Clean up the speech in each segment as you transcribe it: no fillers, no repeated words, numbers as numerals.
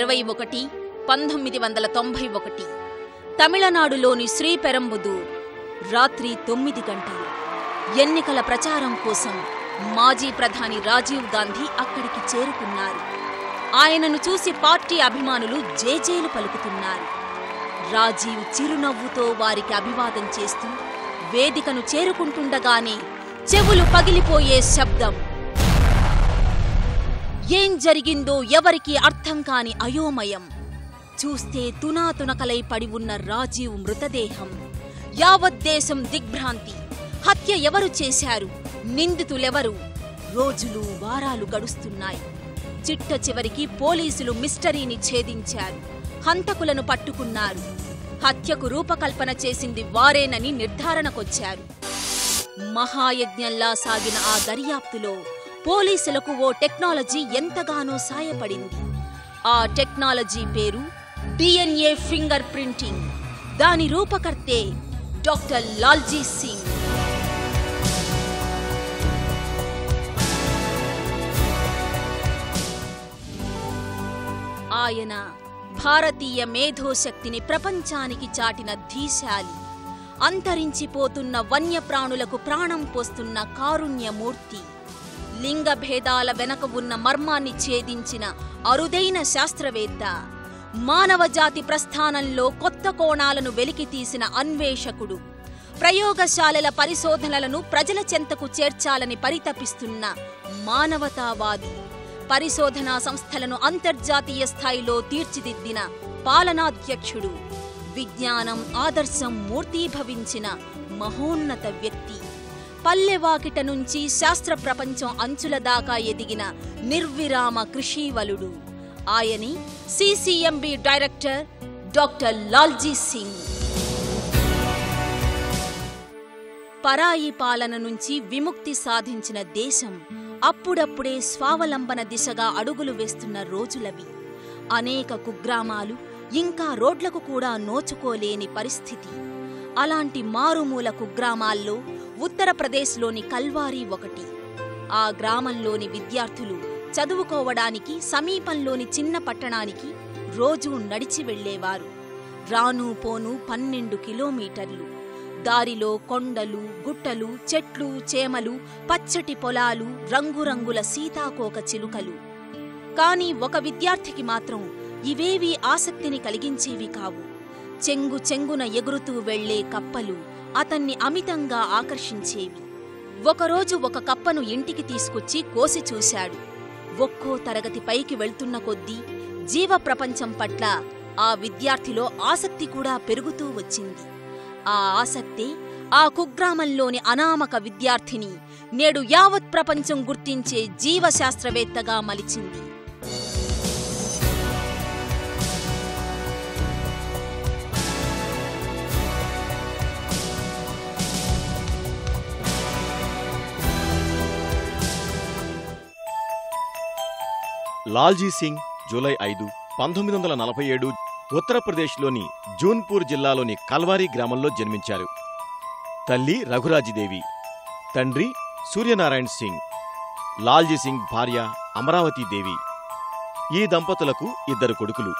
21, 1991 తమిళనాడులోని శ్రీపెరంబుదూర్. రాత్రి 9 గంటలు. ఎన్నికల ప్రచారం కోసం మాజీ ప్రధాని రాజీవ్ గాంధీ అక్కడికి చేరుకున్నారు. ఆయనను చూసి పార్టీ అభిమానులు జేజేలు పలుకుతున్నారు. రాజీవ్ చిరునవ్వుతో వారికి అభివాదం చేస్తూ వేదికను చేరుకుంటుండగానే చెవులు పగిలిపోయే శబ్దం. ఏం జరిగిందో ఎవరికీ అర్థం కాని అయోమయం. చూస్తే తునాతునకలై పడి ఉన్న రాజీవ్ మృతదేహం. యావత్ దేశం దిగ్భ్రాంతి. హత్య ఎవరు చేశారు? నిందితులెవరు? రోజులు వారాలు గడుస్తున్నాయి. చిట్ట చివరికి పోలీసులు మిస్టరీని ఛేదించారు. హంతకులను పట్టుకున్నారు. హత్యకు రూపకల్పన చేసింది వారేనని నిర్ధారణకొచ్చారు. మహాయజ్ఞంలా సాగిన ఆ దర్యాప్తులో పోలీసులకు ఓ టెక్నాలజీ ఎంతగానో సాయపడింది. ఆ టెక్నాలజీ పేరు DNA ఫింగర్ ప్రింటింగ్. దాని రూపకర్తే డాక్టర్ లాల్జీ సింగ్. ఆయన భారతీయ మేధోశక్తిని ప్రపంచానికి చాటిన ధీశాలి. అంతరించిపోతున్న వన్యప్రాణులకు ప్రాణం పోస్తున్న కారుణ్యమూర్తి. లింగభేదాల వెనక ఉన్న మర్మాన్ని ఛేదించిన అరుదైన శాస్త్రవేత్త. మానవజాతి ప్రస్థానంలో కొత్త కోణాలను వెలికితీసిన అన్వేషకుడు. ప్రయోగశాలల పరిశోధనలను ప్రజల చెంతకు చేర్చాలని పరితపిస్తున్న మానవతావాది. పరిశోధనా సంస్థలను అంతర్జాతీయ స్థాయిలో తీర్చిదిద్దిన పాలనాధ్యక్షుడు. విజ్ఞానం ఆదర్శం మూర్తీభవించిన మహోన్నత వ్యక్తి. పల్లెవాకిట నుంచి శాస్త్ర ప్రపంచం అంచుల దాకా ఎదిగిన నిర్విరామ కృషీవలుడు. ఆయనే CCMB director doctor Lalji Singh. పరాయి పాలన నుంచి విముక్తి సాధించిన దేశం అప్పుడప్పుడే స్వావలంబన దిశగా అడుగులు వేస్తున్న రోజులవి. అనేక కుగ్రామాలు ఇంకా రోడ్లకు కూడా నోచుకోలేని పరిస్థితి. అలాంటి మారుమూల కుగ్రామాల్లో ఉత్తరప్రదేశ్లోని కల్వారీ ఒకటి. ఆ గ్రామంలోని విద్యార్థులు చదువుకోవడానికి సమీపంలోని చిన్న పట్టణానికి రోజూ నడిచి వెళ్లేవారు. రాను పోను 12 కిలోమీటర్లు. దారిలో కొండలు, గుట్టలు, చెట్లు, చేమలు, పచ్చటి పొలాలు, రంగురంగుల సీతాకోక చిలుకలు. కాని ఒక విద్యార్థికి మాత్రం ఇవేవీ ఆసక్తిని కలిగించేవి కావు. చెంగు చెంగున ఎగురుతూ వెళ్లే కప్పలు అతన్ని అమితంగా ఆకర్షించేవి. ఒకరోజు ఒక కప్పను ఇంటికి తీసుకొచ్చి కోసి చూశాడు. ఒక్కో తరగతి పైకి వెళ్తున్న కొద్దీ జీవ ప్రపంచం పట్ల ఆ విద్యార్థిలో ఆసక్తి కూడా పెరుగుతూ వచ్చింది. ఆ ఆసక్తే ఆ కుగ్రామంలోని అనామక విద్యార్థిని నేడు యావత్ ప్రపంచం గుర్తించే జీవశాస్త్రవేత్తగా మలిచింది. లాల్జీ సింగ్ జూలై 5, 1947 ఉత్తరప్రదేశ్లోని జూన్పూర్ జిల్లాలోని కల్వారీ గ్రామంలో జన్మించారు. తల్లి రఘురాజిదేవి, తండ్రి సూర్యనారాయణ్ సింగ్. లాల్జీ సింగ్ భార్య అమరావతీదేవి. ఈ దంపతులకు 2 కొడుకులు.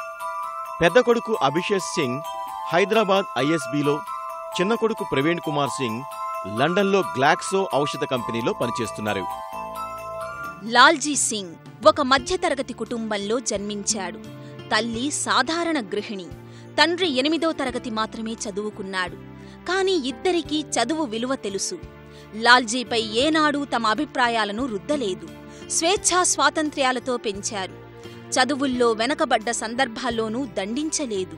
పెద్ద కొడుకు అభిషేక్ సింగ్ హైదరాబాద్ ISBలో, చిన్న కొడుకు ప్రవీణ్ కుమార్ సింగ్ లండన్లో గ్లాక్సో ఔషధ కంపెనీలో పనిచేస్తున్నారు. లాల్జీ సింగ్ ఒక మధ్యతరగతి కుటుంబంలో జన్మించాడు. తల్లి సాధారణ గృహిణి. తండ్రి 8వ తరగతి మాత్రమే చదువుకున్నాడు. కాని ఇద్దరికీ చదువు విలువ తెలుసు. లాల్జీపై ఏనాడూ తమ అభిప్రాయాలను రుద్దలేదు. స్వేచ్ఛా స్వాతంత్ర్యాలతో పెంచారు. చదువుల్లో వెనకబడ్డ సందర్భాల్లోనూ దండించలేదు.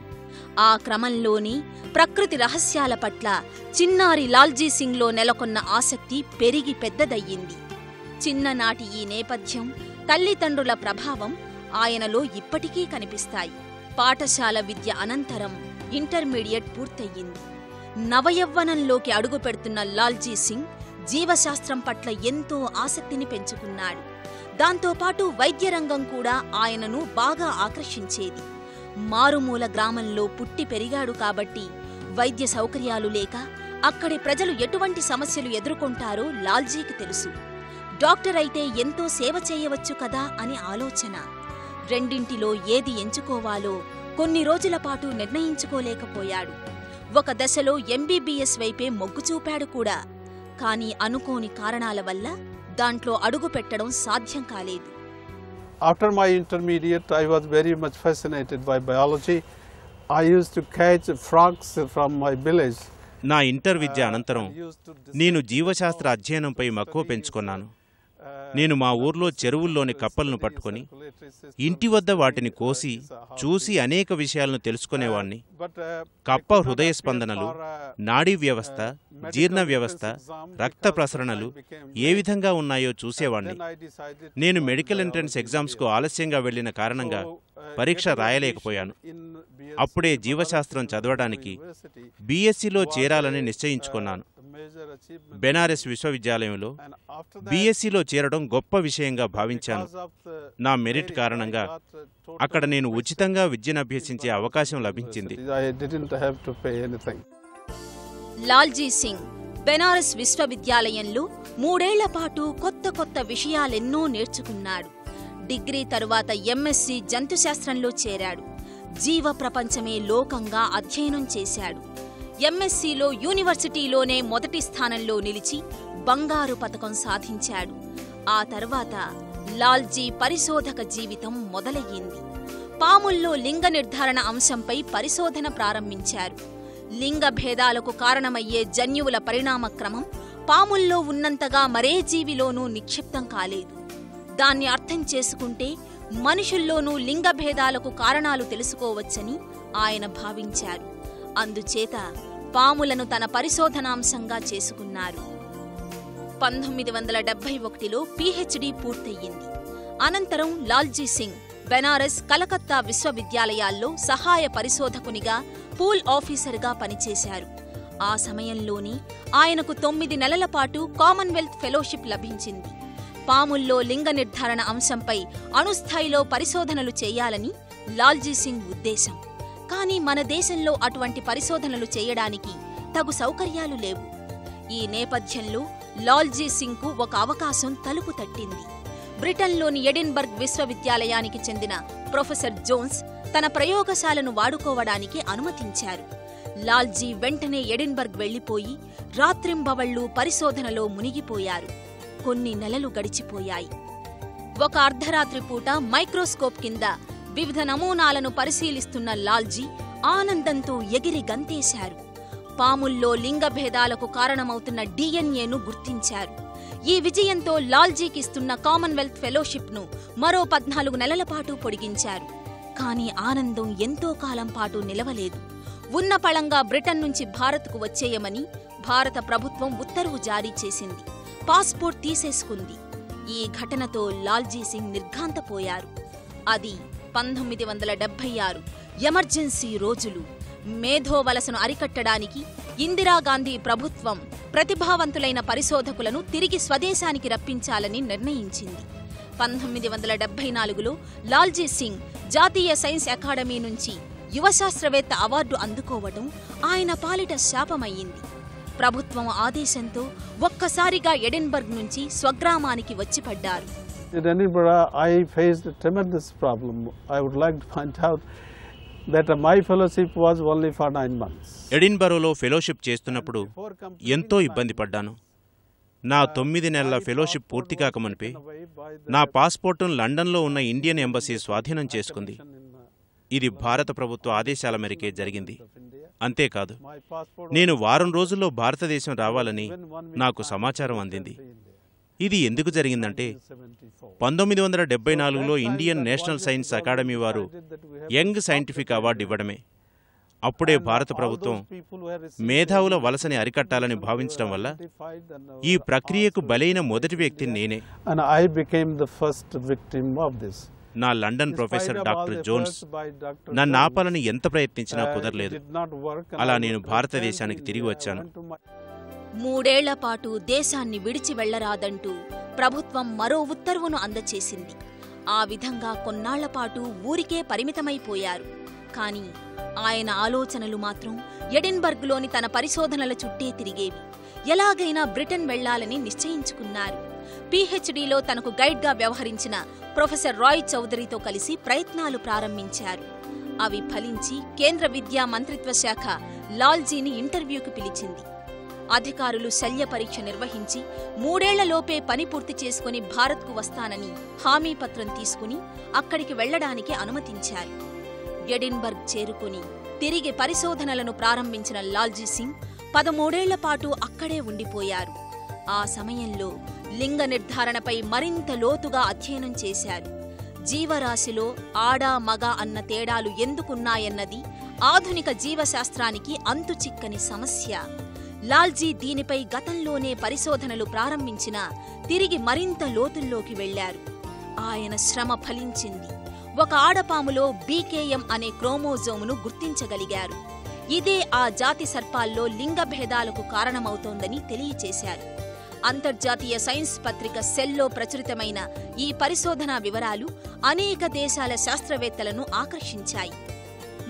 ఆ క్రమంలోనే ప్రకృతి రహస్యాల పట్ల చిన్నారి లాల్జీ సింగ్లో నెలకొన్న ఆసక్తి పెరిగి పెద్దదయ్యింది. చిన్ననాటి ఈ నేపథ్యం, తల్లిదండ్రుల ప్రభావం ఆయనలో ఇప్పటికీ కనిపిస్తాయి. పాఠశాల విద్య అనంతరం ఇంటర్మీడియట్ పూర్తయింది. నవయవ్వనంలోకి అడుగుపెడుతున్న లాల్జీ సింగ్ జీవశాస్త్రం పట్ల ఎంతో ఆసక్తిని పెంచుకున్నాడు. దాంతోపాటు వైద్యరంగం కూడా ఆయనను బాగా ఆకర్షించేది. మారుమూల గ్రామంలో పుట్టి పెరిగాడు కాబట్టి వైద్య సౌకర్యాలు లేక అక్కడి ప్రజలు ఎటువంటి సమస్యలు ఎదుర్కొంటారో లాల్జీకి తెలుసు. డాక్టర్ అయితే ఎంతో సేవ చేయవచ్చు కదా అని ఆలోచన. రెండింటిలో ఏది ఎంచుకోవాలో కొన్ని రోజుల పాటు నిర్ణయించుకోలేకపోయాడు. ఒక దశలో ఎంబీబీఎస్ వైపే మొగ్గు చూపాడు కూడా. కాని అనుకోని కారణాల వల్ల దాంట్లో అడుగు పెట్టడం సాధ్యం కాలేదు. After my intermediate, I was very much fascinated by biology. I used to catch frogs from my village. నా ఇంటర్ విద్య అనంతరం నేను జీవశాస్త్ర అధ్యయనంపై మక్కువ పెంచుకున్నాను. నేను మా ఊర్లో చెరువుల్లోని కప్పలను పట్టుకొని ఇంటి వద్ద వాటిని కోసి చూసి అనేక విషయాలను తెలుసుకునేవాణ్ణి. కప్ప హృదయ స్పందనలు, నాడీ వ్యవస్థ, జీర్ణ వ్యవస్థ, రక్త ప్రసరణలు ఏ విధంగా ఉన్నాయో చూసేవాణ్ణి. నేను మెడికల్ ఎంట్రన్స్ ఎగ్జామ్స్కు ఆలస్యంగా వెళ్లిన కారణంగా పరీక్ష రాయలేకపోయాను. అప్పుడే జీవశాస్త్రం చదవడానికి బీఎస్సీలో చేరాలని నిశ్చయించుకున్నాను. బెనారస్ విశ్వవిద్యాలయంలో బీఎస్సీలో చేరడం గొప్ప విషయంగా భావించాను. నా మెరిట్ కారణంగా అక్కడ నేను ఉచితంగా విద్యనభ్యసించే అవకాశం లభించింది. లాల్జీ సింగ్ బెనారస్ విశ్వవిద్యాలయంలో 3 ఏళ్ల పాటు కొత్త కొత్త విషయాలెన్నో నేర్చుకున్నాడు. డిగ్రీ తరువాత ఎంఎస్సీ జంతుశాస్త్రంలో చేరాడు. జీవ ప్రపంచమే లోకంగా అధ్యయనం చేశాడు. ఎంఎస్సీలో యూనివర్సిటీలోనే మొదటి స్థానంలో నిలిచి బంగారు పతకం సాధించాడు. ఆ తర్వాత లాల్జీ పరిశోధక జీవితం మొదలయ్యింది. పాముల్లో లింగ నిర్ధారణ అంశంపై పరిశోధన ప్రారంభించారు. లింగ భేదాలకు కారణమయ్యే జన్యువుల పరిణామ క్రమం పాముల్లో ఉన్నంతగా మరే జీవిలోనూ నిక్షిప్తం కాలేదు. దాన్ని అర్థం చేసుకుంటే మనుషుల్లోనూ లింగ భేదాలకు కారణాలు తెలుసుకోవచ్చని ఆయన భావించారు. అందుచేత పాములను తన పరిశోధనాంశంగా చేసుకున్నారు. 1971లో పీహెచ్డీ పూర్తయింది. అనంతరం లాల్జీ సింగ్ బెనారస్, కలకత్తా విశ్వవిద్యాలయాల్లో సహాయ పరిశోధకునిగా, పూల్ ఆఫీసర్గా పనిచేశారు. ఆ సమయంలోనే ఆయనకు 9 నెలల పాటు కామన్వెల్త్ ఫెలోషిప్ లభించింది. పాముల్లో లింగ నిర్ధారణ అంశంపై అణుస్థాయిలో పరిశోధనలు చేయాలని లాల్జీ సింగ్ ఉద్దేశం. కానీ మన దేశంలో అటువంటి పరిశోధనలు చేయడానికి తగు సౌకర్యాలు లేవు. ఈ నేపథ్యంలో లాల్జీ సింగ్కు ఒక అవకాశం తలుపు తట్టింది. బ్రిటన్లోని ఎడిన్బర్గ్ విశ్వవిద్యాలయానికి చెందిన ప్రొఫెసర్ జోన్స్ తన ప్రయోగశాలను వాడుకోవడానికి అనుమతించారు. లాల్జీ వెంటనే ఎడిన్బర్గ్ వెళ్లిపోయి రాత్రింబవళ్లూ పరిశోధనలో మునిగిపోయారు. కొన్ని నెలలు గడిచిపోయాయి. ఒక అర్ధరాత్రి పూట మైక్రోస్కోప్ కింద వివిధ నమూనాలను పరిశీలిస్తున్న లాల్జీ ఆనందంతో ఎగిరి గంతేశారు. పాముల్లో లింగ భేదాలకు కారణమవుతున్న డిఎన్ఏను గుర్తించారు. ఈ విజయంతో లాల్జీకిస్తున్న కామన్వెల్త్ ఫెలోషిప్ను మరో 14 నెలల పాటు పొడిగించారు. కానీ ఆనందం ఎంతో కాలం పాటు నిలవలేదు. ఉన్న పళంగా బ్రిటన్ నుంచి భారత్కు వచ్చేయమని భారత ప్రభుత్వం ఉత్తర్వు జారీ చేసింది. పాస్పోర్ట్ తీసేసుకుంది. ఈ ఘటనతో లాల్జీ సింగ్ నిర్ఘాంతపోయారు. అది 1976 ఎమర్జెన్సీ రోజులు. మేధోవలసను అరికట్టడానికి ఇందిరాగాంధీ ప్రభుత్వం ప్రతిభావంతులైన పరిశోధకులను తిరిగి స్వదేశానికి రప్పించాలని నిర్ణయించింది. 1974లో లాల్జీ సింగ్ జాతీయ సైన్స్ అకాడమీ నుంచి యువశాస్త్రవేత్త అవార్డు అందుకోవడం ఆయన పాలిట శాపమయ్యింది. ప్రభుత్వం ఆదేశంతో ఒక్కసారిగా ఎడిన్బర్గ్ నుంచి స్వగ్రామానికి వచ్చిపడ్డారు. In Edinburgh, I faced a tremendous problem. I would like to point out that my fellowship was only for 9 months. ఎడిన్బరోలో fellowship చేస్తున్నప్పుడు ఎంతో ఇబ్బంది పడ్డాను. నా 9 నెలల ఫెలోషిప్ పూర్తి కాకమునిపే నా పాస్పోర్టును లండన్లో ఉన్న ఇండియన్ ఎంబసీ స్వాధీనం చేసుకుంది. ఇది భారత ప్రభుత్వ ఆదేశాల మేరకే జరిగింది. అంతేకాదు, నేను వారం రోజుల్లో భారతదేశం రావాలని నాకు సమాచారం అందింది. ఇది ఎందుకు జరిగిందంటే 1974లో ఇండియన్ నేషనల్ సైన్స్ అకాడమీ వారు యంగ్ సైంటిఫిక్ అవార్డు ఇవ్వడమే. అప్పుడే భారత ప్రభుత్వం మేధావుల వలసని అరికట్టాలని భావించడం వల్ల ఈ ప్రక్రియకు బలైన మొదటి వ్యక్తి నేనే. నా లండన్ ప్రొఫెసర్ డాక్టర్ జోన్స్ నన్ను ఆపాలని ఎంత ప్రయత్నించినా కుదరలేదు. అలా నేను భారతదేశానికి తిరిగి వచ్చాను. 3 ఏళ్ల పాటు దేశాన్ని విడిచి వెళ్లరాదంటూ ప్రభుత్వం మరో ఉత్తర్వును అందచేసింది. ఆ విధంగా కొన్నాళ్లపాటు ఊరికే పరిమితమైపోయారు. కాని ఆయన ఆలోచనలు మాత్రం ఎడిన్బర్గ్లోని తన పరిశోధనల చుట్టే తిరిగేవి. ఎలాగైనా బ్రిటన్ వెళ్లాలని నిశ్చయించుకున్నారు. పీహెచ్డీలో తనకు గైడ్గా వ్యవహరించిన ప్రొఫెసర్ రాయ్ చౌదరితో కలిసి ప్రయత్నాలు ప్రారంభించారు. అవి ఫలించి కేంద్ర విద్యా మంత్రిత్వ శాఖ లాల్జీని ఇంటర్వ్యూకి పిలిచింది. అధికారులు శల్య పరీక్ష నిర్వహించి 3 ఏళ్లలోపే పని పూర్తి చేసుకుని భారత్కు వస్తానని హామీ పత్రం తీసుకుని అక్కడికి వెళ్లడానికి అనుమతించారు. ఎడిన్బర్గ్ చేరుకుని తిరిగి పరిశోధనలను ప్రారంభించిన లాల్జీ సింగ్ 13 ఏళ్ల పాటు అక్కడే ఉండిపోయారు. ఆ సమయంలో లింగ నిర్ధారణపై మరింత లోతుగా అధ్యయనం చేశారు. జీవరాశిలో ఆడ మగ అన్న తేడాలు ఎందుకున్నాయన్నది ఆధునిక జీవశాస్త్రానికి అంతుచిక్కని సమస్య. లాల్జీ దీనిపై గతంలోనే పరిశోధనలు ప్రారంభించినా తిరిగి మరింత లోతుల్లోకి వెళ్లారు. ఆయన శ్రమ ఫలించింది. ఒక ఆడపాములో బీకేఎం అనే క్రోమోజోమును గుర్తించగలిగారు. ఇదే ఆ జాతి సర్పాల్లో లింగభేదాలకు కారణమవుతోందని తెలియచేశారు. అంతర్జాతీయ సైన్స్ పత్రిక సెల్లో ప్రచురితమైన ఈ పరిశోధనా వివరాలు అనేక దేశాల శాస్త్రవేత్తలను ఆకర్షించాయి.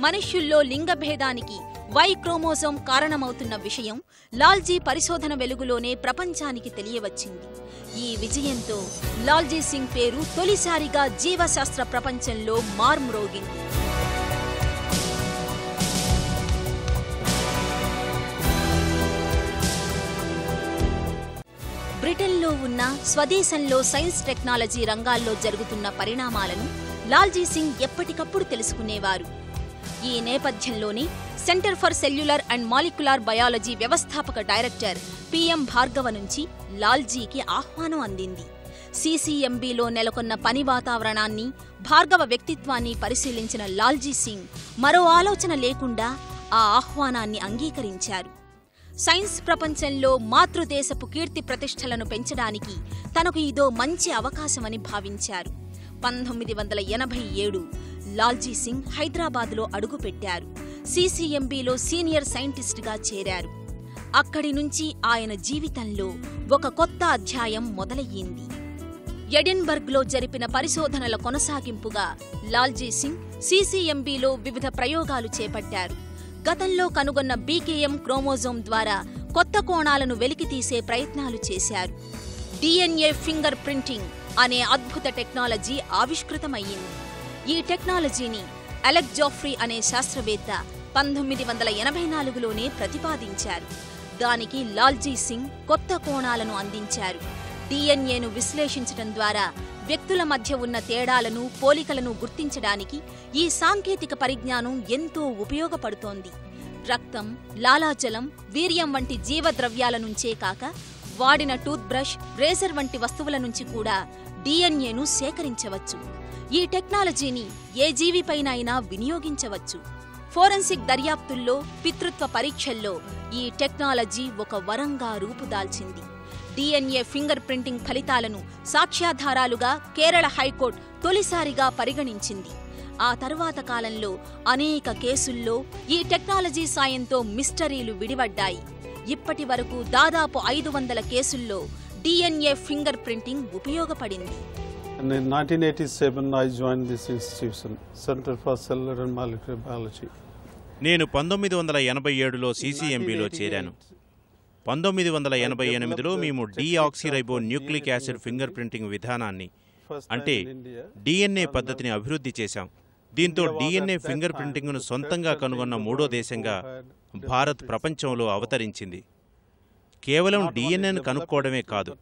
మనుష్యుల్లో లింగభేదానికి వై క్రోమోజోమ్ కారణమవుతున్న విషయం లాల్జీ పరిశోధన వెలుగులోనే ప్రపంచానికి తెలియవచ్చింది. ఈ విజయంతో లాల్జీ సింగ్ పేరు తొలిసారిగా జీవశాస్త్ర ప్రపంచంలో మార్మ్రోగింది. బ్రిటన్లో ఉన్న స్వదేశంలో సైన్స్ టెక్నాలజీ రంగాల్లో జరుగుతున్న పరిణామాలను లాల్జీ సింగ్ ఎప్పటికప్పుడు తెలుసుకునేవారు. ఈ నేపథ్యంలోనే centre for cellular and molecular biology వ్యవస్థాపక డైరెక్టర్ పిఎం భార్గవ నుంచి లాల్జీకి ఆహ్వానం అందింది. సీసీఎంబీలో నెలకొన్న పని వాతావరణాన్ని, భార్గవ వ్యక్తిత్వాన్ని పరిశీలించిన లాల్జీ సింగ్ మరో ఆలోచన లేకుండా ఆ ఆహ్వానాన్ని అంగీకరించారు. సైన్స్ ప్రపంచంలో మాతృదేశపు కీర్తి ప్రతిష్టలను పెంచడానికి తనకు ఇదో మంచి అవకాశమని భావించారు. 1987 లాల్జీ సింగ్ హైదరాబాద్లో అడుగుపెట్టారు. సీసీఎంబీలో సీనియర్ సైంటిస్టుగా చేరారు. అక్కడి నుంచి ఆయన జీవితంలో ఒక కొత్త అధ్యాయం మొదలయ్యింది. ఎడిన్బర్గ్లో జరిపిన పరిశోధనల కొనసాగింపుగా లాల్జీ సింగ్ సీసీఎంబీలో వివిధ ప్రయోగాలు చేపట్టారు. గతంలో కనుగొన్న బీకేఎం క్రోమోజోమ్ ద్వారా కొత్త కోణాలను వెలికితీసే ప్రయత్నాలు చేశారు. డిఎన్ఏ ఫింగర్ ప్రింటింగ్ అనే అద్భుత టెక్నాలజీ ఆవిష్కృతమయ్యింది. ఈ టెక్నాలజీని అలెక్ జాఫ్రీ అనే శాస్త్రవేత్త 1984లోనే ప్రతిపాదించారు. దానికి లాల్జీ సింగ్ కొత్త కోణాలను అందించారు. డిఎన్ఏను విశ్లేషించడం ద్వారా వ్యక్తుల మధ్య ఉన్న తేడాలను, పోలికలను గుర్తించడానికి ఈ సాంకేతిక పరిజ్ఞానం ఎంతో ఉపయోగపడుతోంది. రక్తం, లాలాజలం, వీర్యం వంటి జీవద్రవ్యాల నుంచే కాక వాడిన టూత్ బ్రష్, రేజర్ వంటి వస్తువుల నుంచి కూడా డిఎన్ఏను సేకరించవచ్చు. ఈ టెక్నాలజీని ఏ జీవిపైనైనా వినియోగించవచ్చు. ఫోరెన్సిక్ దర్యాప్తుల్లో, పితృత్వ పరీక్షల్లో ఈ టెక్నాలజీ ఒక వరంగా రూపుదాల్చింది. డిఎన్ఏ ఫింగర్ ప్రింటింగ్ ఫలితాలను సాక్ష్యాధారాలుగా కేరళ హైకోర్టు తొలిసారిగా పరిగణించింది. ఆ తరువాత కాలంలో అనేక కేసుల్లో ఈ టెక్నాలజీ సాయంతో మిస్టరీలు విడివడ్డాయి. ఇప్పటి వరకు దాదాపు 500 కేసుల్లో డిఎన్ఏ ఫింగర్ ప్రింటింగ్ ఉపయోగపడింది. And in 1987 I joined this institution, Center for Cellular and Molecular Biology. నేను 1987లో సీసీఎంబీలో చేరాను. 1988లో మేము డీఆక్సిరైబో న్యూక్లిక్ యాసిడ్ ఫింగర్ ప్రింటింగ్ విధానాన్ని, అంటే డిఎన్ఏ పద్ధతిని అభివృద్ధి చేశాం. దీంతో డిఎన్ఏ ఫింగర్ ప్రింటింగ్ను సొంతంగా కనుగొన్న 3వ దేశంగా భారత్ ప్రపంచంలో అవతరించింది. కేవలం డిఎన్ఏను కనుక్కోవడమే కాదు,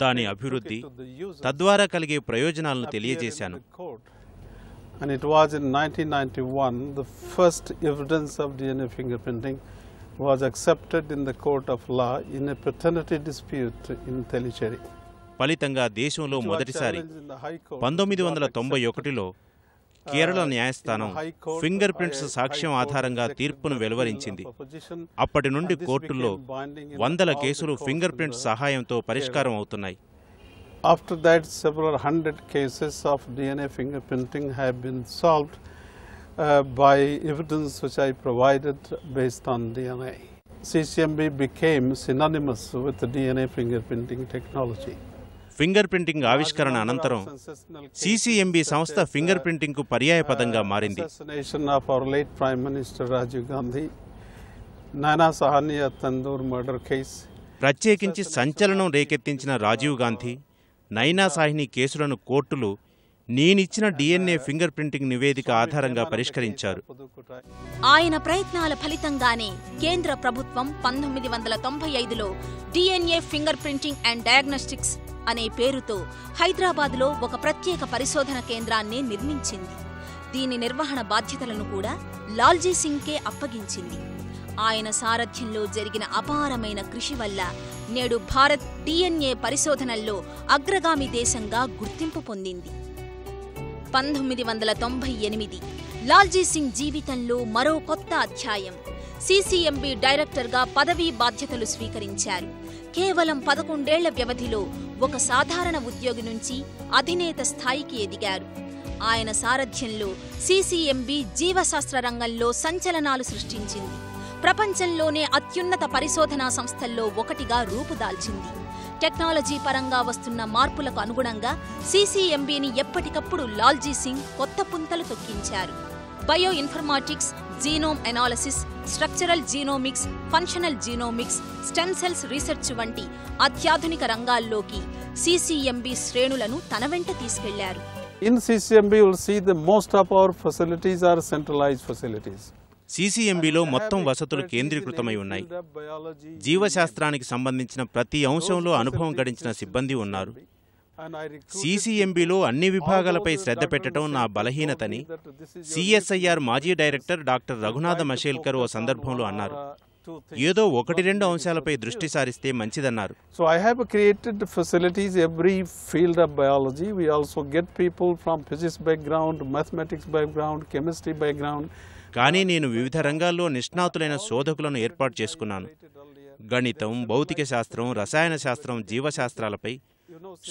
దాని అభివృద్ధి, తద్వారా కలిగే ప్రయోజనాలను తెలియజేశాను. And it was in 1991 the first evidence of DNA fingerprinting was accepted in the court of law in a paternity dispute in Tellicherry. ఫలితంగా దేశంలో మొదటిసారి 1991లో కేరళ న్యాయస్థానం ఫింగర్ ప్రింట్స్ సాక్ష్యం ఆధారంగా తీర్పును వెలువరించింది. అప్పటి నుండి కోర్టుల్లో 100 కేసులు ఫింగర్ ప్రింట్స్ సహాయంతో పరిష్కారం అవుతున్నాయి. After that, several hundred cases of DNA fingerprinting have been solved by evidence which I provided based on DNA. CCMB became synonymous with the DNA fingerprinting technology. Finger printing ఆవిష్కరణ అనంతరం CCMB సంస్థ finger ప్రింటింగ్కు పర్యాయపదంగా మారింది. Assassination of our late Prime Minister Rajiv Gandhi, Nana Sahania Tandoor murder case, ప్రత్యేకించి సంచలనం రేకెత్తించిన రాజీవ్ గాంధీ, నైనా సాహ్ని కేసులను కోర్టులు నేనిచ్చిన DNA ఫింగర్ ప్రింటింగ్ నివేదిక ఆధారంగా పరిష్కరించారు. ఆయన ప్రయత్నాల ఫలితంగానే కేంద్ర ప్రభుత్వం 1995లో DNA finger printing and diagnostics అనే పేరుతో హైదరాబాద్లో ఒక ప్రత్యేక పరిశోధన కేంద్రాన్ని నిర్మించింది. దీని నిర్వహణ బాధ్యతలను కూడా లాల్జీ సింగ్కే అప్పగించింది. ఆయన సారథ్యంలో జరిగిన అపారమైన కృషి వల్ల నేడు భారత్ DNA పరిశోధనల్లో అగ్రగామి దేశంగా గుర్తింపు పొందింది. 1998 లాల్జీ సింగ్ జీవితంలో మరో కొత్త అధ్యాయం. CCMB డైరెక్టర్గా పదవీ బాధ్యతలు స్వీకరించారు. కేవలం 11 ఏళ్ల వ్యవధిలో ఒక సాధారణ ఉద్యోగి నుంచి అధినేత స్థాయికి ఎదిగారు. ఆయన సారథ్యంలో CCMB జీవశాస్త్ర రంగంలో సంచలనాలు సృష్టించింది. ప్రపంచంలోనే అత్యున్నత పరిశోధనా సంస్థల్లో ఒకటిగా రూపుదాల్చింది. టెక్నాలజీ పరంగా వస్తున్న మార్పులకు అనుగుణంగా CCMBని ఎప్పటికప్పుడు లాల్జీ సింగ్ కొత్త పుంతలు తొక్కించారు. Bioinformatics, genome analysis, structural genomics, functional genomics, stem cells research వంటి అత్యాధునిక రంగాల్లోకి CCMB శ్రేణులను తన వెంట తీసుకెళ్లారు. In CCMB, you will see the most of our facilities are centralized facilities. CCMBలో మొత్తం వసతులు కేంద్రీకృతమై ఉన్నాయి. జీవశాస్త్రానికి సంబంధించిన ప్రతి అంశంలో అనుభవం గడించిన సిబ్బంది ఉన్నారు. CCMBలో అన్ని విభాగాలపై శ్రద్ధ పెట్టడం నా బలహీనతని CSIR మాజీ డైరెక్టర్ డాక్టర్ రఘునాథ మషేల్కర్ ఓ సందర్భంలో అన్నారు. ఏదో 1-2 అంశాలపై దృష్టి సారిస్తే మంచిదన్నారు. So I have created facilities every field of biology. We also get people from physics background, mathematics background, chemistry background. కానీ నేను వివిధ రంగాల్లో నిష్ణాతులైన శోధకులను ఏర్పాటు చేసుకున్నాను. గణితం, భౌతిక శాస్త్రం, రసాయన శాస్త్రం, జీవశాస్త్రాలపై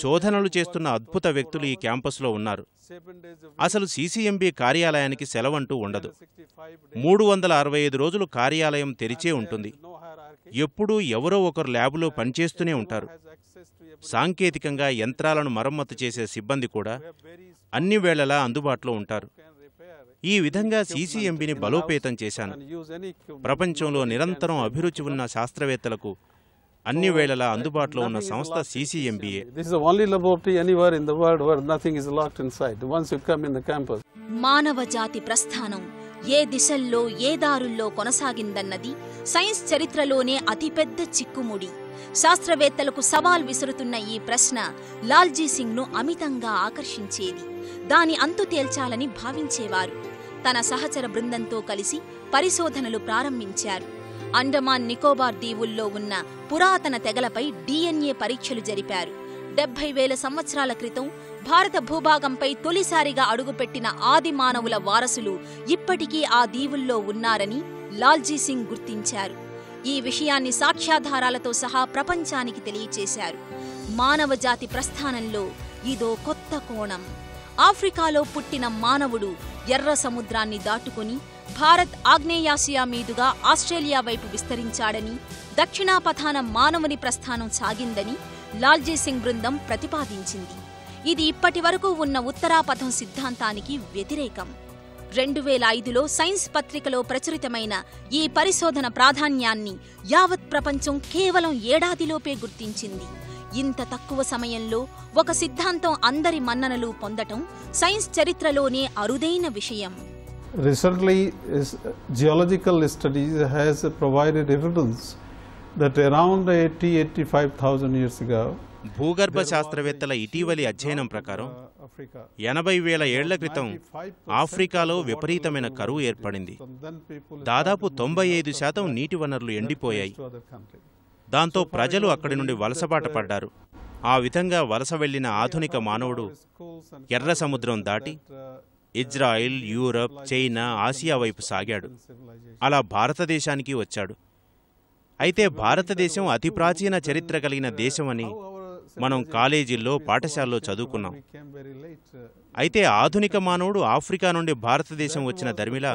శోధనలు చేస్తున్న అద్భుత వ్యక్తులు ఈ క్యాంపస్లో ఉన్నారు. అసలు CCMB కార్యాలయానికి సెలవంటూ ఉండదు. 365 రోజులు కార్యాలయం తెరిచే ఉంటుంది. ఎప్పుడూ ఎవరో ఒకరు ల్యాబులో పనిచేస్తూనే ఉంటారు. సాంకేతికంగా యంత్రాలను మరమ్మతు చేసే సిబ్బంది కూడా అన్ని వేళలా అందుబాటులో ఉంటారు. ఈ విధంగా CCMBని బలోపేతం చేశాను. ప్రపంచంలో నిరంతరం అభిరుచి ఉన్న శాస్త్రవేత్తలకు అన్ని వేళలా అందుబాటులో ఉన్న సంస్థ CCMBయే. మానవ జాతి ప్రస్థానం ఏ దిశల్లో ఏ దారుల్లో కొనసాగిందన్నది సైన్స్ చరిత్రలోనే అతిపెద్ద చిక్కుముడి. శాస్త్రవేత్తలకు సవాల్ విసురుతున్న ఈ ప్రశ్న లాల్జీ సింగ్ను అమితంగా ఆకర్షించేది. దాని అంతు తేల్చాలని భావించేవారు. తన సహచర బృందంతో కలిసి పరిశోధనలు ప్రారంభించారు. అండమాన్ నికోబార్ దీవుల్లో ఉన్న పురాతన తెగలపై DNA పరీక్షలు జరిపారు. 70,000 సంవత్సరాల క్రితం భారత భూభాగంపై తొలిసారిగా అడుగుపెట్టిన ఆది మానవుల వారసులు ఇప్పటికీ ఆ దీవుల్లో ఉన్నారని లాల్జీ సింగ్ గుర్తించారు. ఈ విషయాన్ని సాక్ష్యాధారాలతో సహా ప్రపంచానికి తెలియచేశారు. మానవ జాతి ప్రస్థానంలో ఇదో కొత్త కోణం. ఆఫ్రికాలో పుట్టిన మానవుడు ఎర్ర సముద్రాన్ని దాటుకుని భారత్ ఆగ్నేయాసియా మీదుగా ఆస్ట్రేలియా వైపు విస్తరించాడని, దక్షిణాపథాన మానవుని ప్రస్థానం సాగిందని లాల్జీ సింగ్ బృందం ప్రతిపాదించింది. ఇది ఇప్పటివరకు ఉన్న ఉత్తరాపథం సిద్ధాంతానికి వ్యతిరేకం. 2005లో సైన్స్ పత్రికలో ప్రచురితమైన ఈ పరిశోధన ప్రాధాన్యాన్ని యావత్ ప్రపంచం కేవలం ఏడాదిలోపే గుర్తించింది. ఇంత తక్కువ సమయంలో ఒక సిద్ధాంతం అందరి మన్ననలు పొందటం సైన్స్ చరిత్రలోనే అరుదైన విషయం. Recently, geological studies has provided evidence that around 85,000 years ago, భూగర్భ శాస్త్రవేత్తల ఇటీవలి అధ్యయనం ప్రకారం 80,000 ఏళ్ల క్రితం ఆఫ్రికాలో విపరీతమైన కరువు ఏర్పడింది. దాదాపు 95% నీటి వనరులు ఎండిపోయాయి. దాంతో ప్రజలు అక్కడి నుండి వలసబాట పడ్డారు. ఆ విధంగా వలస వెళ్లిన ఆధునిక మానవుడు ఎర్ర సముద్రం దాటి ఇజ్రాయిల్, యూరప్, చైనా, ఆసియా వైపు సాగాడు. అలా భారతదేశానికి వచ్చాడు. అయితే భారతదేశం అతి ప్రాచీన చరిత్ర కలిగిన దేశమని మనం కాలేజీల్లో, పాఠశాలలో చదువుకున్నాం. అయితే ఆధునిక మానవుడు ఆఫ్రికా నుండి భారతదేశం వచ్చిన దరిమిలా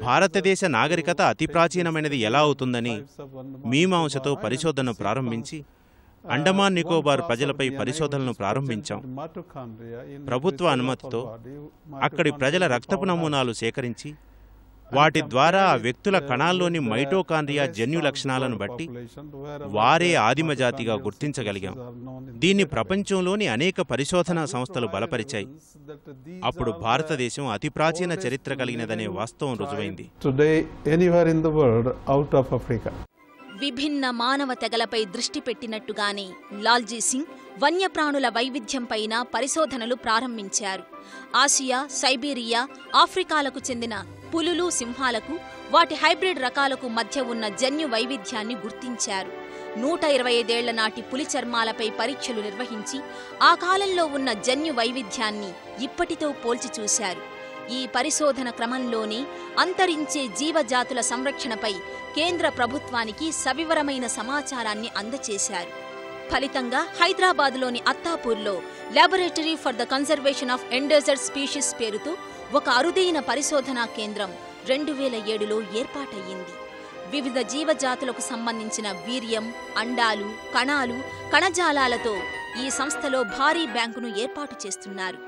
భారతదేశ నాగరికత అతి ప్రాచీనమైనది ఎలా అవుతుందని మీమాంసతో పరిశోధనను ప్రారంభించి అండమాన్ నికోబార్ ప్రజలపై పరిశోధనలను ప్రారంభించాం. ప్రభుత్వ అనుమతితో అక్కడి ప్రజల రక్తపు నమూనాలు సేకరించి వాటి ద్వారా ఆ వ్యక్తుల కణాల్లోని మైటోకాండ్రియా జన్యు లక్షణాలను బట్టి వారే ఆదిమజాతిగా గుర్తించగలిగాం. దీన్ని ప్రపంచంలోని అనేక పరిశోధనా సంస్థలు బలపరిచాయి. అప్పుడు భారతదేశం అతి ప్రాచీన చరిత్ర కలిగినదనే వాస్తవం రుజువైంది. విభిన్న మానవ తెగలపై దృష్టి పెట్టినట్టుగానే లాల్జీ సింగ్ వన్యప్రాణుల వైవిధ్యంపైన పరిశోధనలు ప్రారంభించారు. ఆసియా, సైబీరియా, ఆఫ్రికాలకు చెందిన పులులు, సింహాలకు వాటి హైబ్రిడ్ రకాలకు మధ్య ఉన్న జన్యు వైవిధ్యాన్ని గుర్తించారు. 125 ఏళ్ల నాటి పులి చర్మాలపై పరీక్షలు నిర్వహించి ఆ కాలంలో ఉన్న జన్యు వైవిధ్యాన్ని ఇప్పటితో పోల్చి చూశారు. ఈ పరిశోధన క్రమంలోనే అంతరించే జీవజాతుల సంరక్షణపై కేంద్ర ప్రభుత్వానికి సవివరమైన సమాచారాన్ని అందచేశారు. ఫలితంగా హైదరాబాద్లోని అత్తాపూర్లో laboratory for the conservation of endangered species పేరుతో ఒక అరుదైన పరిశోధనా కేంద్రం 2007లో ఏర్పాటయ్యింది. వివిధ జీవజాతులకు సంబంధించిన వీర్యం, అండాలు, కణాలు, కణజాలాలతో ఈ సంస్థలో భారీ బ్యాంకును ఏర్పాటు చేస్తున్నారు.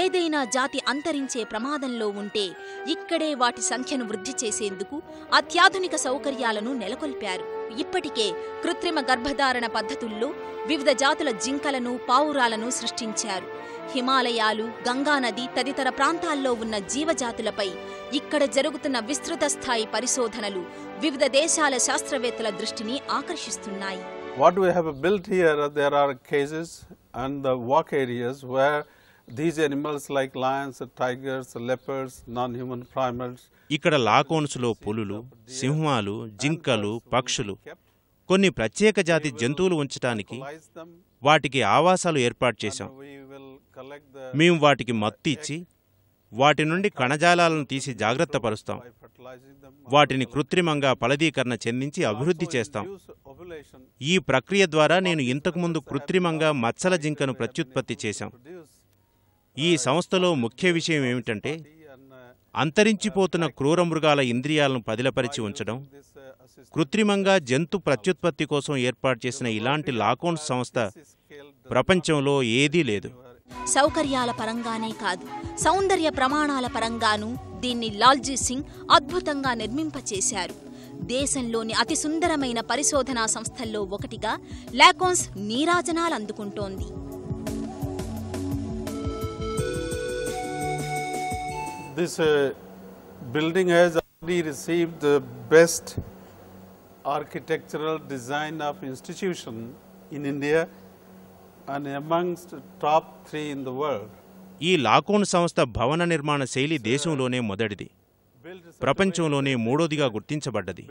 ఏదైనా జాతి అంతరించే ప్రమాదంలో ఉంటే ఇక్కడే వాటి సంఖ్యను వృద్ధి చేసేందుకు అత్యాధునిక సౌకర్యాలను నెలకొల్పారు. ఇప్పటికే కృత్రిమ గర్భధారణ పద్ధతుల్లో వివిధ జాతుల జింకలను, పావురాలను సృష్టించారు. హిమాలయాలు, గంగానది తదితర ప్రాంతాల్లో ఉన్న జీవజాతులపై ఇక్కడ జరుగుతున్న విస్తృత స్థాయి పరిశోధనలు వివిధ దేశాల శాస్త్రవేత్తల దృష్టిని ఆకర్షిస్తున్నాయి. What we have built here, there are cases and the walk areas where these animals like lions, tigers, leopards, non-human primates. ఇక్కడ లాకోన్స్లో పులులు, సింహాలు, జింకలు, పక్షులు, కొన్ని ప్రత్యేక జాతి జంతువులు ఉంచటానికి వాటికి ఆవాసాలు ఏర్పాటు చేశాం. మేము వాటికి మత్తు ఇచ్చి వాటి నుండి కణజాలాలను తీసి జాగ్రత్త పరుస్తాం. వాటిని కృత్రిమంగా ఫలదీకరణ చెందించి అభివృద్ధి చేస్తాం. ఈ ప్రక్రియ ద్వారా నేను ఇంతకుముందు కృత్రిమంగా మచ్చల జింకను ప్రత్యుత్పత్తి చేశాం. ఈ సంస్థలో ముఖ్య విషయం ఏమిటంటే అంతరించిపోతున్న క్రూర మృగాల ఇంద్రియాలను పదిలపరిచి ఉంచడం. కృత్రిమంగా జంతు ప్రత్యుత్పత్తి కోసం ఏర్పాటు చేసిన ఇలాంటి లాకోన్స్ సంస్థ ప్రపంచంలో ఏదీ లేదు. సౌకర్యాల పరంగానే కాదు, సౌందర్య ప్రమాణాల పరంగానూ దీన్ని లాల్జీ సింగ్ అద్భుతంగా నిర్మింపచేశారు. దేశంలోని అతి సుందరమైన పరిశోధనా సంస్థల్లో ఒకటిగా LaCONES నీరాజనాలందుకుంటోంది. This building has already received the best architectural design of institution in India and amongst top 3 in the world. ఈ లాకోన్ సంస్థ భవన నిర్మాణ శైలి దేశంలోనే మొదటిది, ప్రపంచంలోనే మూడోదిగా గుర్తించబడ్డది.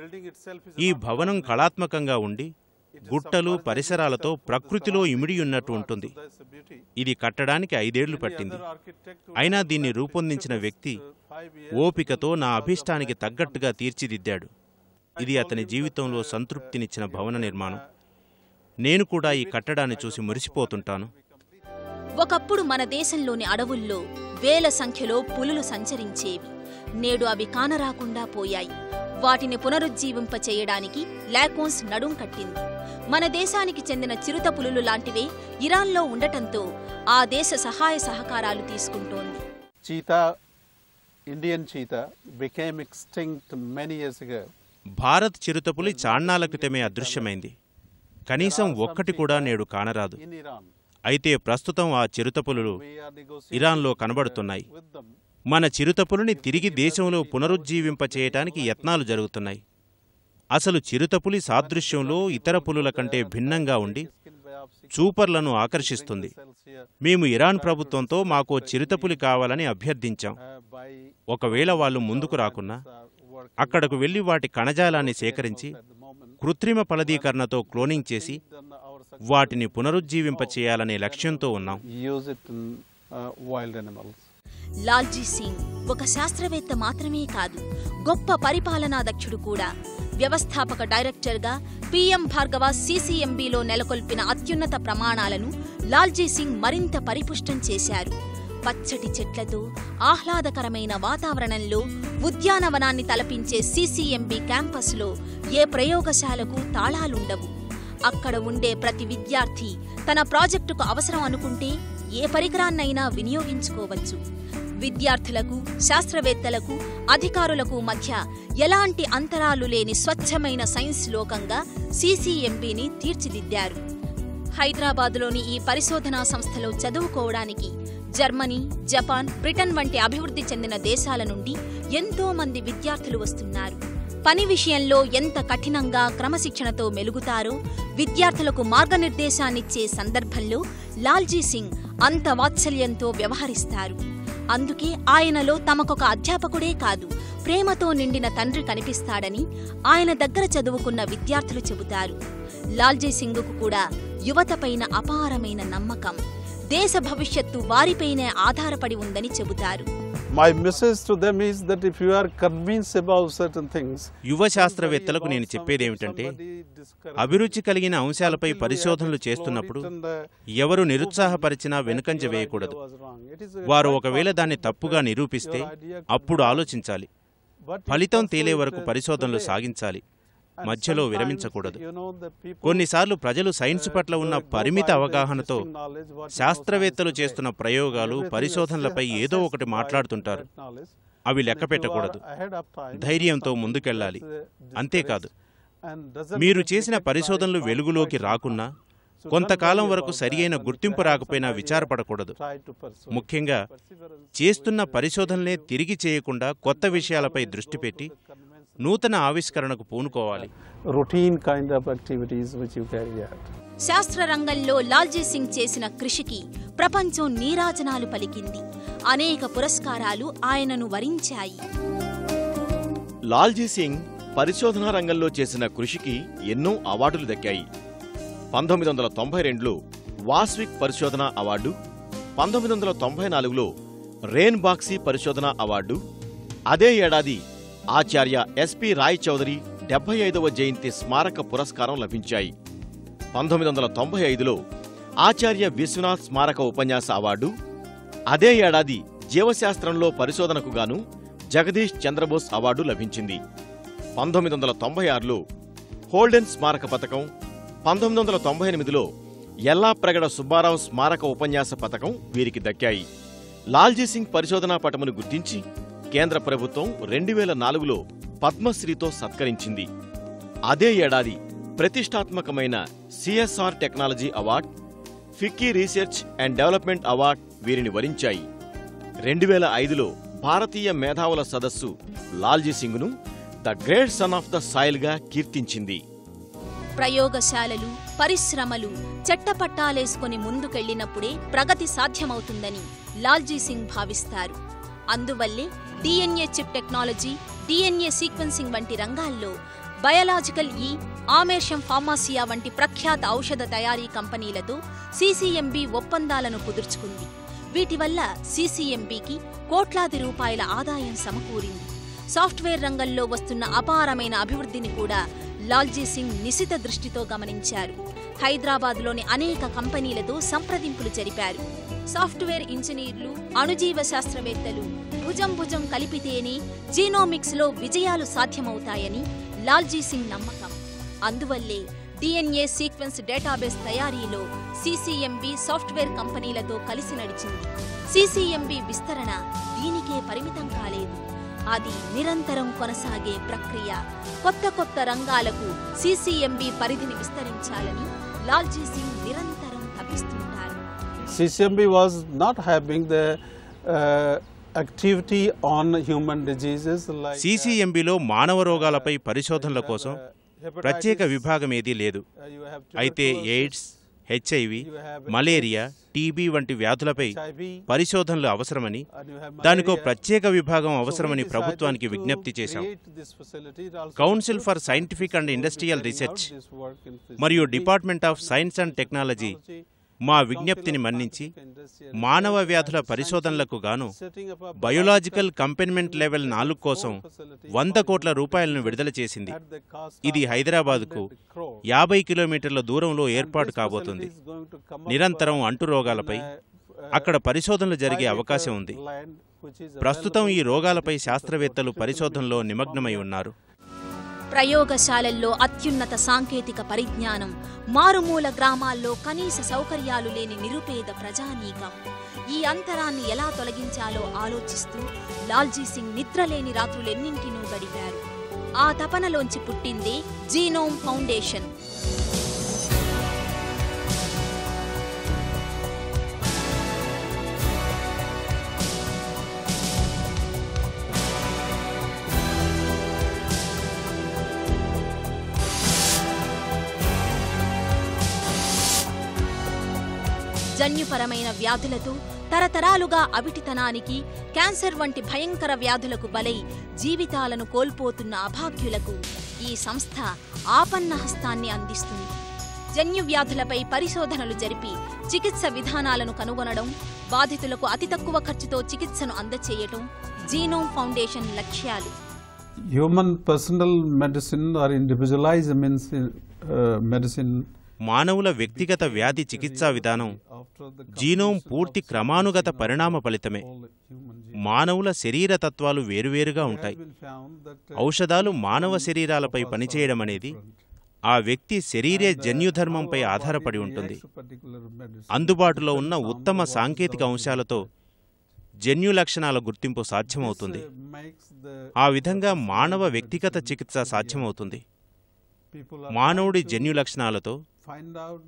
ఈ భవనం కళాత్మకంగా ఉండి గుట్టలు, పరిసరాలతో ప్రకృతిలో ఇమిడియున్నట్టు ఉంటుంది. ఇది కట్టడానికి 5 ఏళ్లు పట్టింది. అయినా దీన్ని రూపొందించిన వ్యక్తి ఓపికతో నా అభిష్టానికి తగ్గట్టుగా తీర్చిదిద్దాడు. ఇది అతని జీవితంలో సంతృప్తినిచ్చిన భవన నిర్మాణం. నేను కూడా ఈ కట్టడాన్ని చూసి మురిసిపోతుంటాను. ఒకప్పుడు మన దేశంలోని అడవుల్లో వేల సంఖ్యలో పులులు సంచరించేవి. నేడు అవి కానరాకుండా పోయాయి. వాటిని పునరుజ్జీవింపచేయడానికి లాకోన్స్ నడుం కట్టింది. మన దేశానికి చెందిన చిరుత పులులు లాంటివే ఇరాన్లో ఉండటంతో ఆ దేశ సహాయ సహకారాలు తీసుకుంటోంది. Indian cheetah became extinct many years ago. Bharat చిరుతపులి చాన్నాళ్ల క్రితమే అదృశ్యమైంది. కనీసం ఒక్కటి కూడా నేడు కానరాదు. అయితే ప్రస్తుతం ఆ చిరుతపులులు ఇరాన్లో కనబడుతున్నాయి. మన చిరుతపులిని తిరిగి దేశంలో పునరుజ్జీవింపచేయటానికి యత్నాలు జరుగుతున్నాయి. అసలు చిరుతపులి సాదృశ్యంలో ఇతర పులుల కంటే భిన్నంగా ఉండి చూపర్లను ఆకర్షిస్తుంది. మేము ఇరాన్ ప్రభుత్వంతో మాకో చిరుతపులి కావాలని అభ్యర్థించాం. ఒకవేళ వాళ్ళు ముందుకు రాకున్నా అక్కడకు వెళ్లి వాటి కణజాలాన్ని సేకరించి కృత్రిమ ఫలదీకరణతో క్లోనింగ్ చేసి వాటిని పునరుజ్జీవింపచేయాలనే లక్ష్యంతో ఉన్నాం. లాల్జీ సింగ్ ఒక శాస్త్రవేత్త మాత్రమే కాదు, గొప్ప పరిపాలనా దక్షుడు కూడా. వ్యవస్థాపక డైరెక్టర్గా పిఎం భార్గవ సిసిఎంబిలో నెలకొల్పిన అత్యున్నత ప్రమాణాలను లాల్జీ సింగ్ మరింత పరిపుష్టం చేశారు. పచ్చటి చెట్లతో ఆహ్లాదకరమైన వాతావరణంలో ఉద్యానవనాన్ని తలపించే సిసిఎంబి క్యాంపస్లో ఏ ప్రయోగశాలకు తాళాలుండవు. అక్కడ ఉండే ప్రతి విద్యార్థి తన ప్రాజెక్టుకు అవసరం అనుకుంటే ఏ పరికరాన్నైనా వినియోగించుకోవచ్చు. విద్యార్థులకు, శాస్త్రవేత్తలకు, అధికారులకు మధ్య ఎలాంటి అంతరాలు లేని స్వచ్ఛమైన సైన్స్ లోకంగా CCMBని తీర్చిదిద్దారు. హైదరాబాదులోని ఈ పరిశోధనా సంస్థలో చదువుకోవడానికి జర్మనీ, జపాన్, బ్రిటన్ వంటి అభివృద్ధి చెందిన దేశాల నుండి ఎంతో మంది విద్యార్థులు వస్తున్నారు. పని విషయంలో ఎంత కఠినంగా, క్రమశిక్షణతో మెలుగుతారో విద్యార్థులకు మార్గనిర్దేశాన్నిచ్చే సందర్భంలో లాల్జీ సింగ్ అంత వాత్సల్యంతో వ్యవహరిస్తారు. అందుకే ఆయనలో తమకొక అధ్యాపకుడే కాదు, ప్రేమతో నిండిన తండ్రి కనిపిస్తాడని ఆయన దగ్గర చదువుకున్న విద్యార్థులు చెబుతారు. లాల్జీ సింగ్కు కూడా యువతపైన అపారమైన నమ్మకం, దేశ భవిష్యత్తు వారిపైనే ఆధారపడి ఉందని చెబుతారు. My message to them is that if you are convinced about certain things, యువ శాస్త్రవేత్తలకు నేను చెప్పేదేమిటంటే, అభిరుచి కలిగిన అంశాలపై పరిశోధనలు చేస్తున్నప్పుడు ఎవరు నిరుత్సాహపరిచినా వెనుకంజ వేయకూడదు. వారు ఒకవేళ దాన్ని తప్పుగా నిరూపిస్తే అప్పుడు ఆలోచించాలి. ఫలితం తేలే వరకు పరిశోధనలు సాగించాలి, మధ్యలో విరమించకూడదు. కొన్నిసార్లు ప్రజలు సైన్స్ పట్ల ఉన్న పరిమిత అవగాహనతో శాస్త్రవేత్తలు చేస్తున్న ప్రయోగాలు, పరిశోధనలపై ఏదో ఒకటి మాట్లాడుతుంటారు. అవి లెక్క పెట్టకూడదు. ధైర్యంతో ముందుకెళ్లాలి. అంతేకాదు, మీరు చేసిన పరిశోధనలు వెలుగులోకి రాకున్నా, కొంతకాలం వరకు సరియైన గుర్తింపు రాకపోయినా విచారపడకూడదు. ముఖ్యంగా చేస్తున్న పరిశోధనలే తిరిగి చేయకుండా కొత్త విషయాలపై దృష్టి పెట్టి నూతన ఆవిష్కరణకు పూనుకోవాలి. శాస్త్ర రంగంలో లాల్జీ సింగ్ చేసిన కృషికి ప్రపంచం నీరాజనాలు పలికింది. అనేక పురస్కారాలు ఆయనను వరించాయి. లాల్జీ సింగ్ పరిశోధనా రంగంలో చేసిన కృషికి ఎన్నో అవార్డులు దక్కాయి. 1992లో వాస్విక్ పరిశోధనా అవార్డు, 1994లో రేన్ బాక్సీ పరిశోధనా అవార్డు, అదే ఏడాది ఆచార్య SP రాయ్ చౌదరి 75వ జయంతి స్మారక పురస్కారం లభించాయి. 1995లో ఆచార్య విశ్వనాథ్ స్మారక ఉపన్యాస అవార్డు, అదే ఏడాది జీవశాస్త్రంలో పరిశోధనకు గాను జగదీష్ చంద్రబోస్ అవార్డు లభించింది. 1996లో హోల్డెన్ స్మారక పథకం, 1998లో ఎల్లాప్రగడ సుబ్బారావు స్మారక ఉపన్యాస పథకం వీరికి దక్కాయి. లాల్జీ సింగ్ పరిశోధనా పటమును గుర్తించి కేంద్ర ప్రభుత్వం 2004లో పద్మశ్రీతో సత్కరించింది. అదే ఏడాది ప్రతిష్టాత్మకమైన CSR technology award, FICCI research and development award వీరిని వరించాయి. 2005లో భారతీయ మేధావుల సదస్సు లాల్జీ సింగ్ను the great son of the సాయిల్గా కీర్తించింది. ప్రయోగశాలలు, పరిశ్రమలు చట్టపట్టాలేసుకుని ముందుకెళ్లినప్పుడే ప్రగతి సాధ్యమవుతుందని లాల్జీ సింగ్ భావిస్తారు. అందువల్లే DNA chip technology, DNA sequencing వంటి రంగాల్లో బయలాజికల్ ఆమేషం ఫార్మాసియా వంటి ప్రఖ్యాత ఔషధ తయారీ కంపెనీలతో CCMB ఒప్పందాలను కుదుర్చుకుంది. వీటి వల్ల CCMBకి కోట్లాది రూపాయల ఆదాయం సమకూరింది. సాఫ్ట్వేర్ రంగంలో వస్తున్న అపారమైన అభివృద్ధిని కూడా లాల్జీ సింగ్ నిశిత దృష్టితో గమనించారు. హైదరాబాద్లోని అనేక కంపెనీలతో సంప్రదింపులు జరిపారు. సాఫ్ట్వేర్ ఇంజనీర్లు, అణుజీవ శాస్త్రవేత్తలు భుజం భుజం కలిపితేనే జీనోమిక్స్లో విజయాలు సాధ్యమవుతాయని లాల్జీ సింగ్ నమ్మకం. అందువల్లే DNA సీక్వెన్స్ డేటాబేస్ తయారీలో CCMB సాఫ్ట్వేర్ కంపెనీలతో కలిసి నడిచింది. CCMB విస్తరణ దీనికే పరిమితం కాలేదు. అది నిరంతరం కొనసాగే ప్రక్రియ. కొత్త కొత్త రంగాలకు CCMB పరిధిని విస్తరించాలని లాల్జీ సింగ్ నిరంతరం తపిస్తుంటారు. CCMB was not having the activity on human diseases like CCMBలో మానవ రోగాలపై పరిశోధనల కోసం ప్రత్యేక విభాగం ఏదీ లేదు. అయితే ఎయిడ్స్, HIV, మలేరియా, TB వంటి వ్యాధులపై పరిశోధనలు అవసరమని, దానికో ప్రత్యేక విభాగం అవసరమని ప్రభుత్వానికి విజ్ఞప్తి చేశాం. Council for scientific and industrial research మరియు department of science and technology మా విజ్ఞప్తిని మన్నించి మానవ వ్యాధుల పరిశోధనలకు గాను బయోలాజికల్ కంపెన్మెంట్ లెవెల్ 4 కోసం 100 కోట్ల రూపాయలను విడుదల చేసింది. ఇది హైదరాబాద్కు 50 కిలోమీటర్ల దూరంలో ఏర్పాటు కాబోతుంది. నిరంతరం అంటురోగాలపై అక్కడ పరిశోధనలు జరిగే అవకాశం ఉంది. ప్రస్తుతం ఈ రోగాలపై శాస్త్రవేత్తలు పరిశోధనలో నిమగ్నమై ఉన్నారు. ప్రయోగశాలల్లో అత్యున్నత సాంకేతిక పరిజ్ఞానం, మారుమూల గ్రామాల్లో కనీస సౌకర్యాలు లేని నిరుపేద ప్రజానీకం. ఈ అంతరాన్ని ఎలా తొలగించాలో ఆలోచిస్తూ లాల్జీ సింగ్ నిద్రలేని రాత్రులెన్నింటినూ గడిపారు. ఆ తపనలోంచి పుట్టిందే జీనోమ్ ఫౌండేషన్. జన్యుపరమైన వ్యాధులతో తరతరాలుగా అవిటితనానికి, క్యాన్సర్ వంటి భయంకర వ్యాధులకు బలై జీవితాలను కోల్పోతున్న అభాగ్యులకు ఈ సంస్థ ఆపన్న హస్తాన్ని అందిస్తుంది. జన్యు వ్యాధులపై పరిశోధనలు జరిపి చికిత్స విధానాలను కనుగొనడం, బాధితులకు అతి తక్కువ ఖర్చుతో చికిత్సను అందచేయటం జీనోమ్ ఫౌండేషన్ లక్ష్యాలు. Human personal medicine or individualised medicine, మానవుల వ్యక్తిగత వ్యాధి చికిత్సా విధానం జీనోమ్ పూర్తి క్రమానుగత పరిణామ ఫలితమే. మానవుల శరీర తత్వాలు వేరువేరుగా ఉంటాయి. ఔషధాలు మానవ శరీరాలపై పనిచేయడం అనేది ఆ వ్యక్తి శరీరే జన్యుధర్మంపై ఆధారపడి ఉంటుంది. అందుబాటులో ఉన్న ఉత్తమ సాంకేతిక అంశాలతో జన్యు లక్షణాల గుర్తింపు సాధ్యమవుతుంది. ఆ విధంగా మానవ వ్యక్తిగత చికిత్స సాధ్యమవుతుంది. మానవుడి జన్యు లక్షణాలతో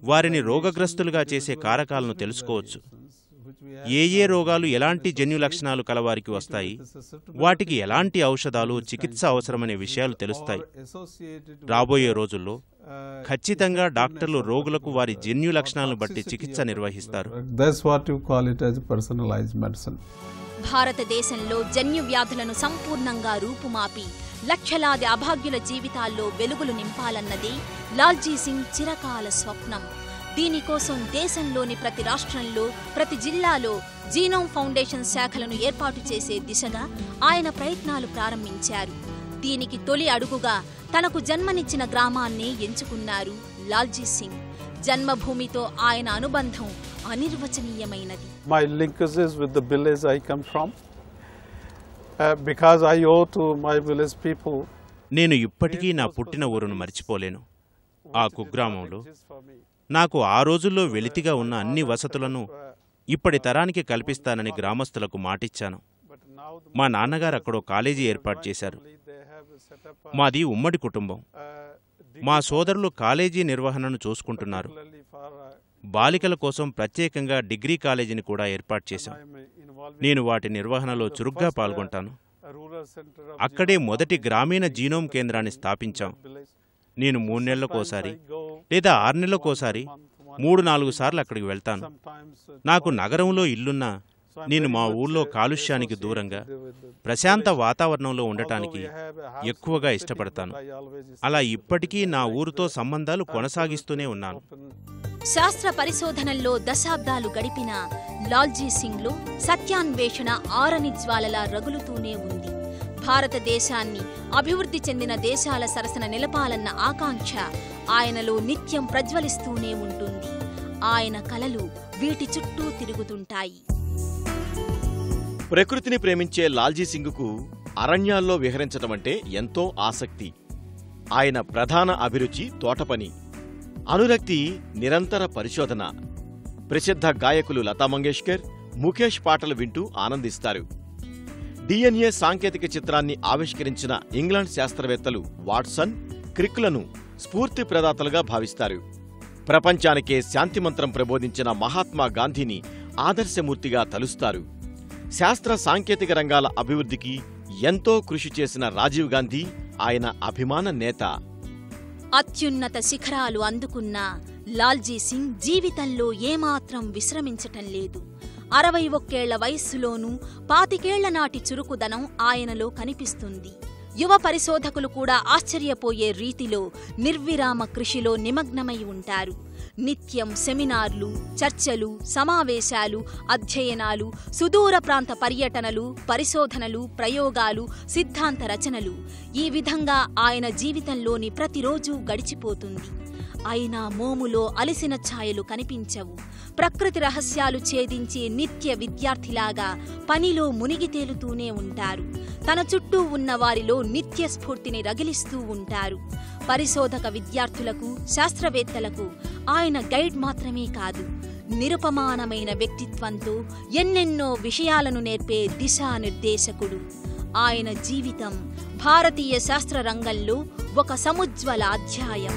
వారిని రోగగ్రస్తులుగా చేసే కారకాలను తెలుసుకోవచ్చు. ఏ రోగాలు ఎలాంటి జన్యు లక్షణాలు కలవారికి వస్తాయి, వాటికి ఎలాంటి ఔషధాలు, చికిత్స అవసరమనే విషయాలు తెలుస్తాయి. రాబోయే రోజుల్లో ఖచ్చితంగా డాక్టర్లు రోగులకు వారి జన్యు లక్షణాలను బట్టి చికిత్స నిర్వహిస్తారు. భారతదేశంలో జన్యు వ్యాధులను సంపూర్ణంగా రూపుమాపి లక్షలాది అభాగ్యుల జీవితాల్లో వెలుగులు నింపాలన్నదే లాల్జీ సింగ్ చిరకాల స్వప్నం. దీనికోసం దేశంలోని ప్రతి రాష్ట్రంలో, ప్రతి జిల్లాలో జీనోమ్ ఫౌండేషన్ శాఖలను ఏర్పాటు చేసే దిశగా ఆయన ప్రయత్నాలు ప్రారంభించారు. దీనికి తొలి అడుగుగా తనకు జన్మనిచ్చిన గ్రామాన్నే ఎంచుకున్నారు లాల్జీ సింగ్. జన్మభూమితో ఆయన అనుబంధం అనిర్వచనీయమైనది. My linkages with the village I come from, because I owe to my village people. నేను ఇప్పటికీ నా పుట్టిన ఊరును మర్చిపోలేను. ఆ కుగ్రామంలో నాకు ఆ రోజుల్లో వెలితిగా ఉన్న అన్ని వసతులను ఇప్పటి తరానికి కల్పిస్తానని గ్రామస్తులకు మాటిచ్చాను. మా నాన్నగారు అక్కడో కాలేజీ ఏర్పాటు చేశారు. మాది ఉమ్మడి కుటుంబం. మా సోదరులు కాలేజీ నిర్వహణను చూసుకుంటున్నారు. బాలికల కోసం ప్రత్యేకంగా డిగ్రీ కాలేజీని కూడా ఏర్పాటు చేశాం. నేను వాటి నిర్వహణలో చురుగ్గా పాల్గొంటాను. అక్కడే మొదటి గ్రామీణ జీనోమ్ కేంద్రాన్ని స్థాపించాం. నేను 3 నెలలకోసారి లేదా 6 నెలలకోసారి 3-4 సార్లు అక్కడికి వెళ్తాను. నాకు నగరంలో ఇల్లున్నా నేను మా ఊళ్ళో కాలుష్యానికి దూరంగా ప్రశాంత వాతావరణంలో ఉండటానికి ఎక్కువగా ఇష్టపడతాను. అలా ఇప్పటికీ నా ఊరుతో సంబంధాలు కొనసాగిస్తూనే ఉన్నాను. శాస్త్ర పరిశోధనల్లో దశాబ్దాలు గడిపిన లాల్జీ సింగ్లో సత్యాన్వేషణ ఆరని జ్వాలలా రగులుతూనే ఉంది. భారతదేశాన్ని అభివృద్ధి చెందిన దేశాల సరసన నిలపాలన్న ఆకాంక్ష ఆయనలో నిత్యం ప్రజ్వలిస్తూనే ఉంటుంది. ఆయన కలలు వీటి చుట్టూ తిరుగుతుంటాయి. ప్రకృతిని ప్రేమించే లాల్జీ సింగ్కు అరణ్యాల్లో విహరించటమంటే ఎంతో ఆసక్తి. ఆయన ప్రధాన అభిరుచి తోటపని, అనురక్తి నిరంతర పరిశోధన. ప్రసిద్ధ గాయకులు లతా మంగేష్కర్, ముఖేష్ పాటలు వింటూ ఆనందిస్తారు. డిఎన్ఏ సాంకేతిక చిత్రాన్ని ఆవిష్కరించిన ఇంగ్లాండ్ శాస్త్రవేత్తలు వాట్సన్, క్రిక్లను స్ఫూర్తి ప్రదాతలుగా భావిస్తారు. ప్రపంచానికే శాంతిమంత్రం ప్రబోధించిన మహాత్మా గాంధీని ఆదర్శమూర్తిగా తలుస్తారు. శాస్త్ర సాంకేతిక రంగాల అభివృద్ధికి ఎంతో కృషి చేసిన రాజీవ్ గాంధీ ఆయన అభిమాన నేత. అత్యున్నత శిఖరాలు అందుకున్న లాల్జీ సింగ్ జీవితంలో ఏమాత్రం విశ్రమించటం లేదు. 61 వయస్సులోనూ 25 నాటి చురుకుదనం ఆయనలో కనిపిస్తుంది. యువ పరిశోధకులు కూడా ఆశ్చర్యపోయే రీతిలో నిర్విరామ కృషిలో నిమగ్నమై ఉంటారు. నిత్యం సెమినార్లు, చర్చలు, సమావేశాలు, అధ్యయనాలు, సుదూర ప్రాంత పర్యటనలు, పరిశోధనలు, ప్రయోగాలు, సిద్ధాంత రచనలు. ఈ విధంగా ఆయన జీవితంలోని ప్రతిరోజూ గడిచిపోతుంది. అయినా మోములో అలసిన ఛాయలు కనిపించవు. ప్రకృతి రహస్యాలు ఛేదించే నిత్య విద్యార్థిలాగా పనిలో మునిగి తేలుతూనే ఉంటారు. తన చుట్టూ ఉన్న వారిలో నిత్య స్ఫూర్తిని రగిలిస్తూ ఉంటారు. పరిశోధక విద్యార్థులకు, శాస్త్రవేత్తలకు ఆయన గైడ్ మాత్రమే కాదు, నిరుపమానమైన వ్యక్తిత్వంతో ఎన్నెన్నో విషయాలను నేర్పే దిశానిర్దేశకుడు. ఆయన జీవితం భారతీయ శాస్త్ర రంగంలో ఒక సముజ్వల అధ్యాయం.